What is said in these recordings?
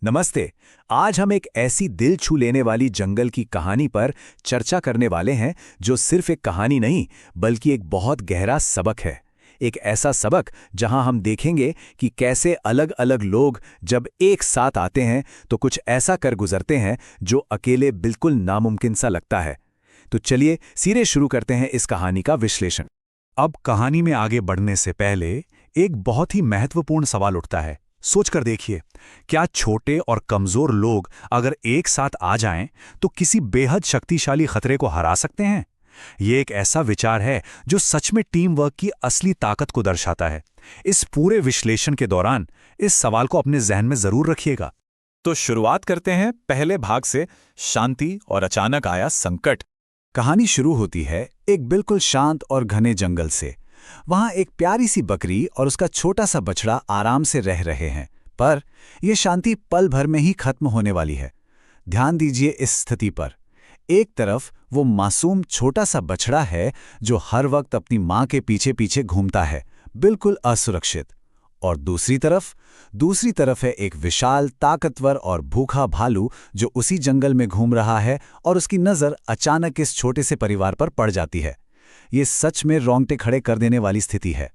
नमस्ते। आज हम एक ऐसी दिल छू लेने वाली जंगल की कहानी पर चर्चा करने वाले हैं जो सिर्फ एक कहानी नहीं बल्कि एक बहुत गहरा सबक है। एक ऐसा सबक जहां हम देखेंगे कि कैसे अलग-अलग लोग जब एक साथ आते हैं तो कुछ ऐसा कर गुजरते हैं जो अकेले बिल्कुल नामुमकिन सा लगता है। तो चलिए सीधे शुरू करते हैं इस कहानी का विश्लेषण। अब कहानी में आगे बढ़ने से पहले एक बहुत ही महत्वपूर्ण सवाल उठता है। सोचकर देखिए, क्या छोटे और कमजोर लोग अगर एक साथ आ जाएं तो किसी बेहद शक्तिशाली खतरे को हरा सकते हैं? ये एक ऐसा विचार है जो सच में टीम वर्क की असली ताकत को दर्शाता है। इस पूरे विश्लेषण के दौरान इस सवाल को अपने जहन में जरूर रखिएगा। तो शुरुआत करते हैं पहले भाग से, शांति और अचानक आया संकट। कहानी शुरू होती है एक बिल्कुल शांत और घने जंगल से। वहां एक प्यारी सी बकरी और उसका छोटा सा बछड़ा आराम से रह रहे हैं, पर यह शांति पल भर में ही खत्म होने वाली है। ध्यान दीजिए इस स्थिति पर। एक तरफ वो मासूम छोटा सा बछड़ा है जो हर वक्त अपनी मां के पीछे पीछे घूमता है, बिल्कुल असुरक्षित। और दूसरी तरफ है एक विशाल, ताकतवर और भूखा भालू जो उसी जंगल में घूम रहा है और उसकी नजर अचानक इस छोटे से परिवार पर पड़ जाती है। ये सच में रोंगटे खड़े कर देने वाली स्थिति है।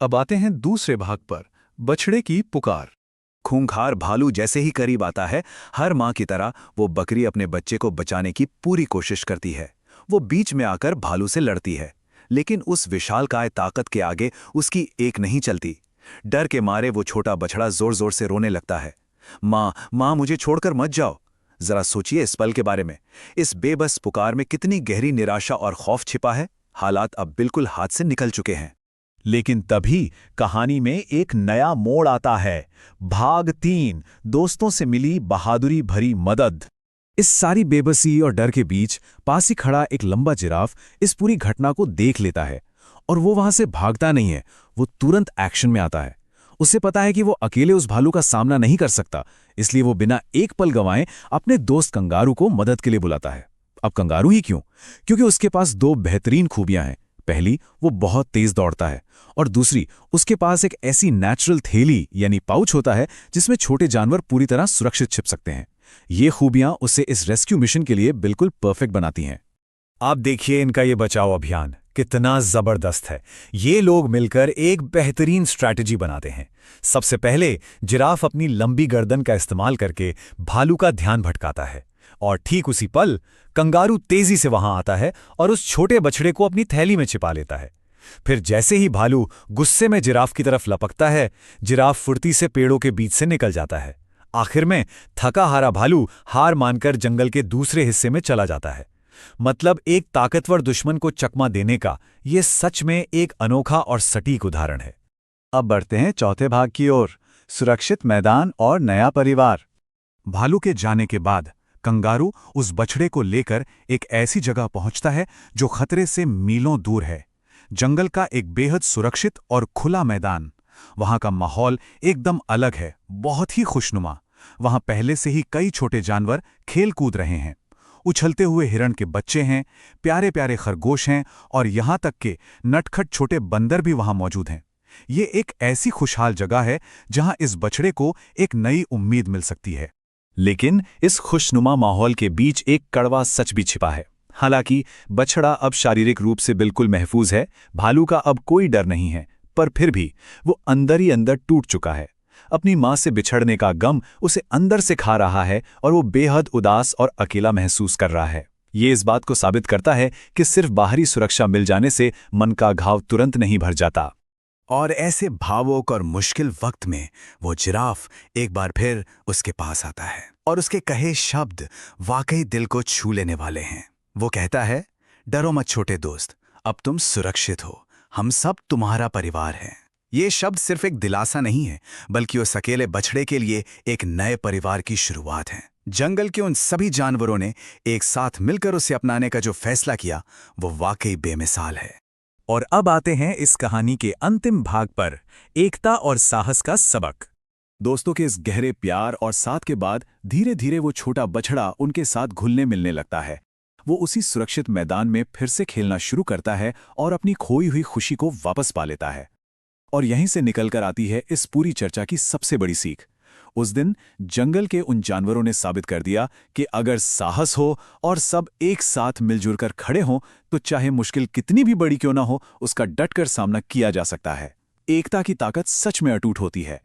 अब आते हैं दूसरे भाग पर, बछड़े की पुकार। खूंखार भालू जैसे ही करीब आता है, हर मां की तरह वो बकरी अपने बच्चे को बचाने की पूरी कोशिश करती है। वो बीच में आकर भालू से लड़ती है, लेकिन उस विशालकाय ताकत के आगे उसकी एक नहीं चलती। डर के मारे वो छोटा बछड़ा जोर जोर से रोने लगता है। मां, मुझे छोड़कर मत जाओ। जरा सोचिए इस पल के बारे में। इस बेबस पुकार में कितनी गहरी निराशा और खौफ छिपा है। हालात अब बिल्कुल हाथ से निकल चुके हैं। लेकिन तभी कहानी में एक नया मोड़ आता है। भाग 3, दोस्तों से मिली बहादुरी भरी मदद। इस सारी बेबसी और डर के बीच पास ही खड़ा एक लंबा जिराफ इस पूरी घटना को देख लेता है। और वो वहां से भागता नहीं है, वो तुरंत एक्शन में आता है। उसे पता है कि वो अकेले उस भालू का सामना नहीं कर सकता, इसलिए वो बिना एक पल गंवाए अपने दोस्त कंगारू को मदद के लिए बुलाता है। अब कंगारू ही क्यों? क्योंकि उसके पास दो बेहतरीन खूबियां हैं। पहली, वो बहुत तेज दौड़ता है, और दूसरी, उसके पास एक ऐसी नेचुरल थैली यानी पाउच होता है जिसमें छोटे जानवर पूरी तरह सुरक्षित छिप सकते हैं। ये खूबियां उसे इस रेस्क्यू मिशन के लिए बिल्कुल परफेक्ट बनाती हैं। आप देखिए इनका ये बचाव अभियान कितना जबरदस्त है। ये लोग मिलकर एक बेहतरीन स्ट्रैटेजी बनाते हैं। सबसे पहले जिराफ अपनी लंबी गर्दन का इस्तेमाल करके भालू का ध्यान भटकाता है, और ठीक उसी पल कंगारू तेजी से वहां आता है और उस छोटे बछड़े को अपनी थैली में छिपा लेता है। फिर जैसे ही भालू गुस्से में जिराफ की तरफ लपकता है, जिराफ फुर्ती से पेड़ों के बीच से निकल जाता है। आखिर में थका हारा भालू हार मानकर जंगल के दूसरे हिस्से में चला जाता है। मतलब एक ताकतवर दुश्मन को चकमा देने का ये सच में एक अनोखा और सटीक उदाहरण है। अब बढ़ते हैं चौथे भाग की ओर, सुरक्षित मैदान और नया परिवार। भालू के जाने के बाद कंगारू उस बछड़े को लेकर एक ऐसी जगह पहुंचता है जो खतरे से मीलों दूर है। जंगल का एक बेहद सुरक्षित और खुला मैदान। वहां का माहौल एकदम अलग है, बहुत ही खुशनुमा। वहां पहले से ही कई छोटे जानवर खेल कूद रहे हैं। उछलते हुए हिरण के बच्चे हैं, प्यारे प्यारे खरगोश हैं, और यहां तक के नटखट छोटे बंदर भी वहां मौजूद हैं। ये एक ऐसी खुशहाल जगह है जहां इस बछड़े को एक नई उम्मीद मिल सकती है। लेकिन इस खुशनुमा माहौल के बीच एक कड़वा सच भी छिपा है। हालांकि बछड़ा अब शारीरिक रूप से बिल्कुल महफूज है, भालू का अब कोई डर नहीं है, पर फिर भी वो अंदर ही अंदर टूट चुका है। अपनी मां से बिछड़ने का गम उसे अंदर से खा रहा है और वो बेहद उदास और अकेला महसूस कर रहा है। ये इस बात को साबित करता है कि सिर्फ बाहरी सुरक्षा मिल जाने से मन का घाव तुरंत नहीं भर जाता। और ऐसे भावुक और मुश्किल वक्त में वो जिराफ एक बार फिर उसके पास आता है, और उसके कहे शब्द वाकई दिल को छू लेने वाले हैं। वो कहता है, डरो मत छोटे दोस्त, अब तुम सुरक्षित हो, हम सब तुम्हारा परिवार हैं। ये शब्द सिर्फ एक दिलासा नहीं है, बल्कि उस अकेले बछड़े के लिए एक नए परिवार की शुरुआत है। जंगल के उन सभी जानवरों ने एक साथ मिलकर उसे अपनाने का जो फैसला किया, वो वाकई बेमिसाल है। और अब आते हैं इस कहानी के अंतिम भाग पर, एकता और साहस का सबक। दोस्तों के इस गहरे प्यार और साथ के बाद धीरे धीरे वो छोटा बछड़ा उनके साथ घुलने मिलने लगता है। वो उसी सुरक्षित मैदान में फिर से खेलना शुरू करता है और अपनी खोई हुई खुशी को वापस पा लेता है। और यहीं से निकलकर आती है इस पूरी चर्चा की सबसे बड़ी सीख। उस दिन जंगल के उन जानवरों ने साबित कर दिया कि अगर साहस हो और सब एक साथ मिलजुल कर खड़े हों तो चाहे मुश्किल कितनी भी बड़ी क्यों ना हो, उसका डटकर सामना किया जा सकता है। एकता की ताकत सच में अटूट होती है।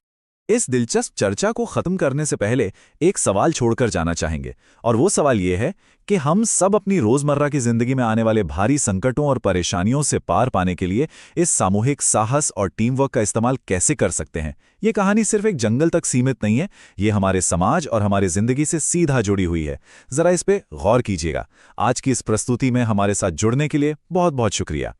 इस दिलचस्प चर्चा को खत्म करने से पहले एक सवाल छोड़कर जाना चाहेंगे, और वो सवाल ये है कि हम सब अपनी रोजमर्रा की जिंदगी में आने वाले भारी संकटों और परेशानियों से पार पाने के लिए इस सामूहिक साहस और टीम वर्क का इस्तेमाल कैसे कर सकते हैं। ये कहानी सिर्फ एक जंगल तक सीमित नहीं है, ये हमारे समाज और हमारी जिंदगी से सीधा जुड़ी हुई है। जरा इस पे गौर कीजिएगा। आज की इस प्रस्तुति में हमारे साथ जुड़ने के लिए बहुत बहुत शुक्रिया।